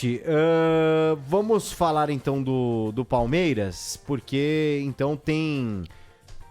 seguinte, vamos falar então do Palmeiras, porque então tem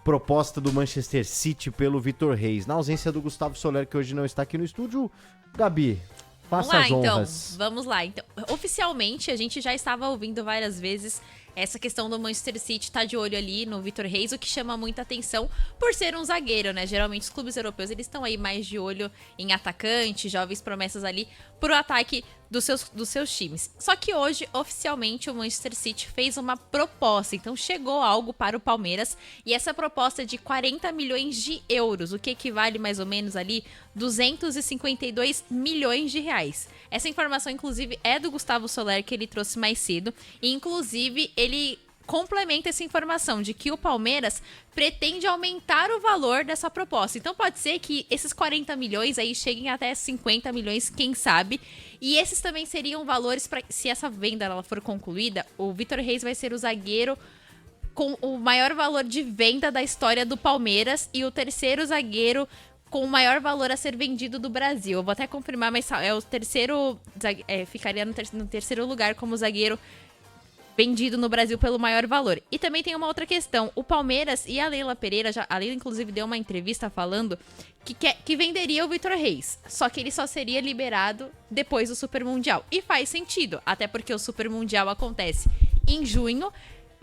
proposta do Manchester City pelo Vitor Reis. Na ausência do Gustavo Soler, que hoje não está aqui no estúdio, Gabi, faça as honras. Vamos lá, então. Oficialmente, a gente já estava ouvindo várias vezes essa questão do Manchester City tá de olho ali no Vitor Reis, o que chama muita atenção por ser um zagueiro, né? Geralmente os clubes europeus, eles estão aí mais de olho em atacante, jovens promessas ali pro ataque dos seus times. Só que hoje, oficialmente, o Manchester City fez uma proposta, então chegou algo para o Palmeiras, e essa proposta é de 40 milhões de euros, o que equivale mais ou menos ali 252 milhões de reais. Essa informação, inclusive, é do Gustavo Soler, que ele trouxe mais cedo, e inclusive ele complementa essa informação de que o Palmeiras pretende aumentar o valor dessa proposta. Então pode ser que esses 40 milhões aí cheguem até 50 milhões, quem sabe. E esses também seriam valores para, se essa venda ela for concluída, o Vitor Reis vai ser o zagueiro com o maior valor de venda da história do Palmeiras e o terceiro zagueiro com o maior valor a ser vendido do Brasil. Eu vou até confirmar, mas é o terceiro, ficaria no terceiro lugar como zagueiro vendido no Brasil pelo maior valor. E também tem uma outra questão. O Palmeiras e a Leila Pereira, a Leila inclusive deu uma entrevista falando que venderia o Vitor Reis. Só que ele só seria liberado depois do Super Mundial. E faz sentido, até porque o Super Mundial acontece em junho,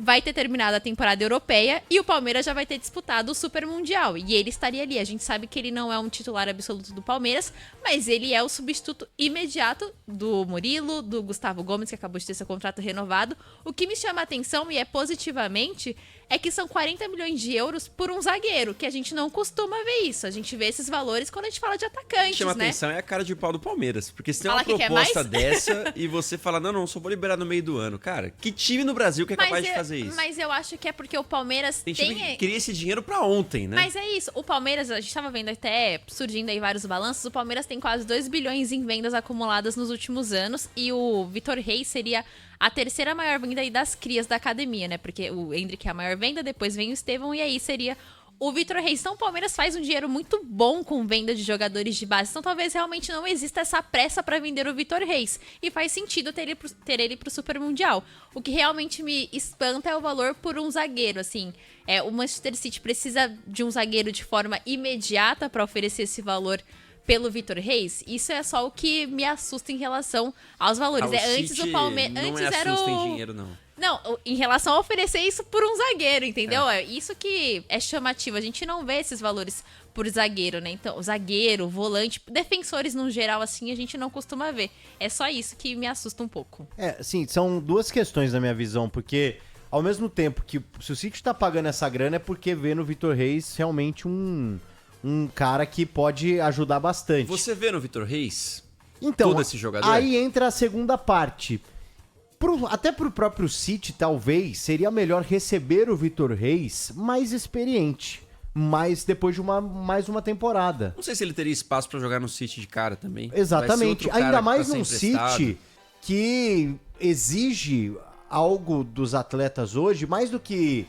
vai ter terminado a temporada europeia e o Palmeiras já vai ter disputado o Super Mundial. E ele estaria ali. A gente sabe que ele não é um titular absoluto do Palmeiras, mas ele é o substituto imediato do Murilo, do Gustavo Gomes, que acabou de ter seu contrato renovado. O que me chama a atenção, e é positivamente, é que são 40 milhões de euros por um zagueiro, que a gente não costuma ver isso. A gente vê esses valores quando a gente fala de atacantes, O que chama né? atenção é a cara de pau do Palmeiras. Porque se tem uma Fala que quer proposta mais? dessa e você fala, não, só vou liberar no meio do ano. Cara, que time no Brasil que é capaz de fazer isso? Mas eu acho que é porque o Palmeiras Tem time que queria esse dinheiro pra ontem, né? Mas é isso, o Palmeiras, a gente tava vendo até surgindo aí vários balanços, o Palmeiras tem quase 2 bilhões em vendas acumuladas nos últimos anos e o Vitor Reis seria a terceira maior venda aí das crias da academia, né? Porque o Endrick é a maior venda, depois vem o Estevão e aí seria o Vitor Reis. Então o Palmeiras faz um dinheiro muito bom com venda de jogadores de base. Então talvez realmente não exista essa pressa para vender o Vitor Reis. E faz sentido ter ele pro Super Mundial. O que realmente me espanta é o valor por um zagueiro, assim. O Manchester City precisa de um zagueiro de forma imediata para oferecer esse valor pelo Vitor Reis. Isso é só o que me assusta em relação aos valores. Antes o Palmeiras... Não antes assusta era em dinheiro, não. Não, em relação a oferecer isso por um zagueiro, entendeu? É isso que é chamativo. A gente não vê esses valores por zagueiro, né? Então, zagueiro, volante, defensores no geral, assim, a gente não costuma ver. É só isso que me assusta um pouco. Sim, são duas questões na minha visão, porque ao mesmo tempo que se o City tá pagando essa grana é porque vê no Vitor Reis realmente um cara que pode ajudar bastante. Você vê no Vitor Reis então, todo esse jogador? Aí entra a segunda parte. Até pro próprio City, talvez, seria melhor receber o Vitor Reis mais experiente. Mas depois de mais uma temporada. Não sei se ele teria espaço pra jogar no City de cara também. Exatamente. Ainda mais num emprestado. City que exige algo dos atletas hoje, mais do que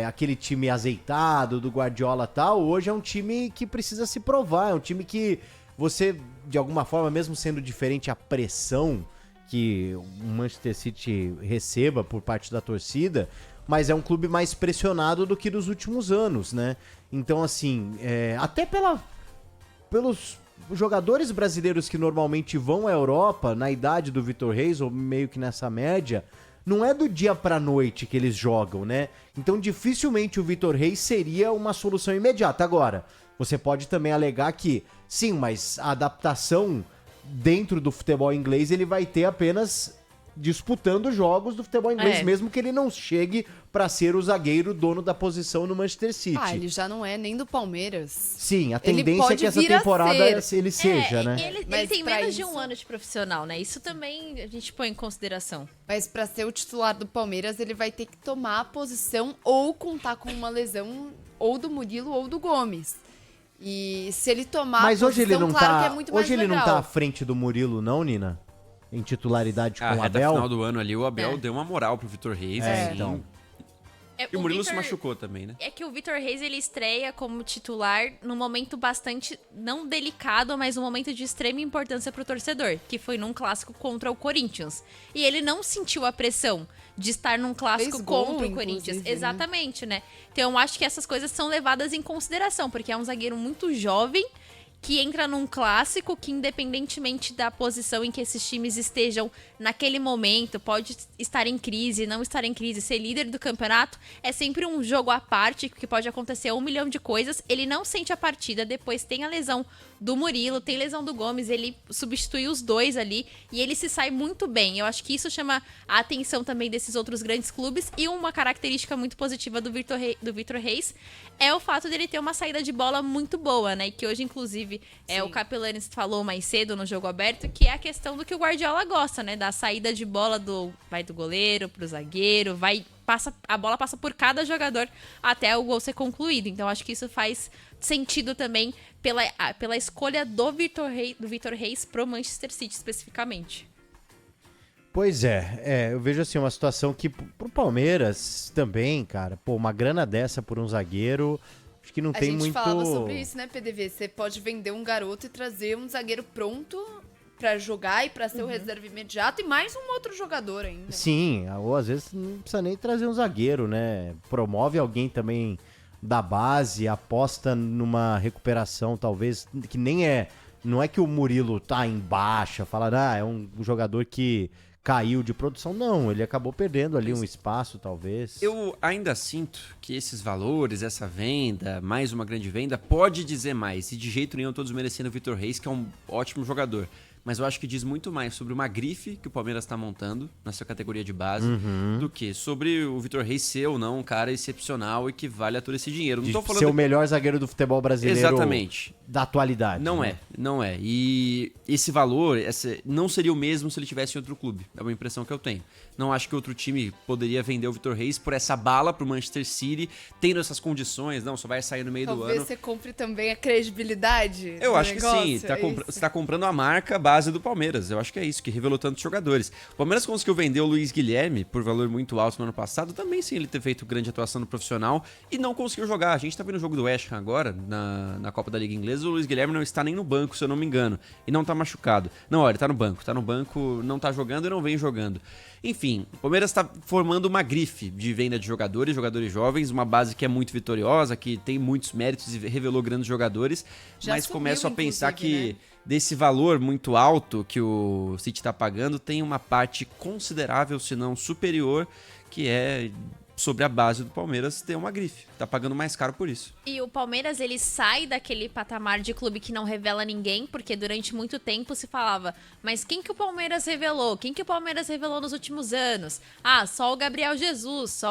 aquele time azeitado do Guardiola e tal. Hoje é um time que precisa se provar. É um time que você, de alguma forma, mesmo sendo diferente a pressão que o Manchester City receba por parte da torcida, mas é um clube mais pressionado do que dos últimos anos, né? Então, assim, até pelos jogadores brasileiros que normalmente vão à Europa, na idade do Vitor Reis, ou meio que nessa média, não é do dia pra noite que eles jogam, né? Então, dificilmente o Vitor Reis seria uma solução imediata. Agora, você pode também alegar que, sim, mas a adaptação dentro do futebol inglês ele vai ter apenas disputando jogos do futebol inglês, mesmo que ele não chegue pra ser o zagueiro dono da posição no Manchester City. Ele já não é nem do Palmeiras. Sim, a tendência é que essa temporada ele seja, né? Ele tem menos de um ano de profissional, né? Isso também a gente põe em consideração. Mas pra ser o titular do Palmeiras, ele vai ter que tomar a posição ou contar com uma lesão ou do Murilo ou do Gomes. E se ele tomar Mas a hoje posição, ele não claro tá, que é muito mais hoje ele legal. não tá à frente do Murilo, não, Nina? Em titularidade com o reta Abel? final do ano ali, o Abel deu uma moral pro Vitor Reis. Então. E o Murilo se machucou também, né? É que o Vitor Reis, ele estreia como titular num momento bastante, não delicado, mas um momento de extrema importância pro torcedor, que foi num clássico contra o Corinthians. E ele não sentiu a pressão de estar num clássico contra o Corinthians. Exatamente, né? Então eu acho que essas coisas são levadas em consideração, porque é um zagueiro muito jovem, que entra num clássico que, independentemente da posição em que esses times estejam naquele momento, pode estar em crise, não estar em crise, ser líder do campeonato, é sempre um jogo à parte, que pode acontecer 1 milhão de coisas. Ele não sente a partida, depois tem a lesão do Murilo, tem lesão do Gomes, ele substitui os dois ali e ele se sai muito bem. Eu acho que isso chama a atenção também desses outros grandes clubes, e uma característica muito positiva do Vitor Reis é o fato dele ter uma saída de bola muito boa, né? E que hoje, inclusive, o Capelani falou mais cedo no Jogo Aberto, que é a questão do que o Guardiola gosta, né? Da saída de bola vai do goleiro pro zagueiro, a bola passa por cada jogador até o gol ser concluído. Então acho que isso faz sentido também pela escolha do Vitor Reis pro Manchester City especificamente. Pois eu vejo assim uma situação que pro Palmeiras também, cara, uma grana dessa por um zagueiro, acho que não tem muito... A gente falava sobre isso, né, PDV? Você pode vender um garoto e trazer um zagueiro pronto pra jogar e pra ser o reserva imediato, e mais um outro jogador ainda. Sim, ou às vezes não precisa nem trazer um zagueiro, né? Promove alguém também da base, aposta numa recuperação, talvez, que nem não é que o Murilo tá em baixa, fala, é um jogador que caiu de produção. Não, ele acabou perdendo ali um espaço, talvez. Eu ainda sinto que esses valores, essa venda, mais uma grande venda, pode dizer mais. E de jeito nenhum todos merecendo o Vitor Reis, que é um ótimo jogador. Mas eu acho que diz muito mais sobre uma grife que o Palmeiras está montando na sua categoria de base do que sobre o Vitor Reis ser ou não um cara excepcional e que vale a todo esse dinheiro. Não tô falando ser o melhor zagueiro do futebol brasileiro. Exatamente. Da atualidade. Não é. E esse valor não seria o mesmo se ele tivesse em outro clube. É uma impressão que eu tenho. Não acho que outro time poderia vender o Vitor Reis por essa bala pro Manchester City, tendo essas condições. Não, só vai sair no meio do ano. Talvez você compre também a credibilidade. Eu acho que sim. Você tá comprando a marca base do Palmeiras. Eu acho que é isso, que revelou tantos jogadores. O Palmeiras conseguiu vender o Luiz Guilherme por valor muito alto no ano passado, também sem ele ter feito grande atuação no profissional, e não conseguiu jogar. A gente tá vendo o jogo do West Ham agora, na Copa da Liga Inglesa. O Luiz Guilherme não está nem no banco, se eu não me engano, e não tá machucado. Não, olha, ele tá no banco, não tá jogando e não vem jogando. Enfim, o Palmeiras está formando uma grife de venda de jogadores jovens, uma base que é muito vitoriosa, que tem muitos méritos e revelou grandes jogadores, mas começo a pensar que desse valor muito alto que o City está pagando, tem uma parte considerável, se não superior, que é sobre a base do Palmeiras ter uma grife. Tá pagando mais caro por isso. E o Palmeiras, ele sai daquele patamar de clube que não revela ninguém, porque durante muito tempo se falava, mas quem que o Palmeiras revelou? Quem que o Palmeiras revelou nos últimos anos? Só o Gabriel Jesus,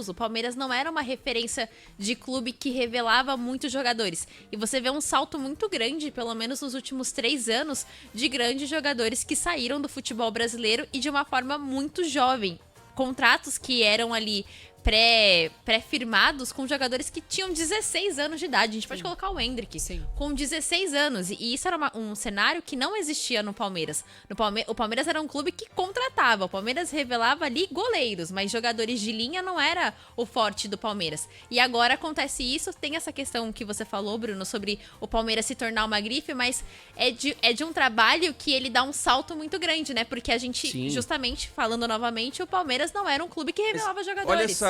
O Palmeiras não era uma referência de clube que revelava muitos jogadores. E você vê um salto muito grande, pelo menos nos últimos 3 anos, de grandes jogadores que saíram do futebol brasileiro e de uma forma muito jovem. Contratos que eram ali pré-firmados com jogadores que tinham 16 anos de idade. A gente pode colocar o Endrick com 16 anos. E isso era um cenário que não existia no Palmeiras. O Palmeiras era um clube que contratava. O Palmeiras revelava ali goleiros, mas jogadores de linha não era o forte do Palmeiras. E agora acontece isso. Tem essa questão que você falou, Bruno, sobre o Palmeiras se tornar uma grife, mas é de um trabalho que ele dá um salto muito grande, né? Porque a gente, justamente, falando novamente, o Palmeiras não era um clube que revelava jogadores. Olha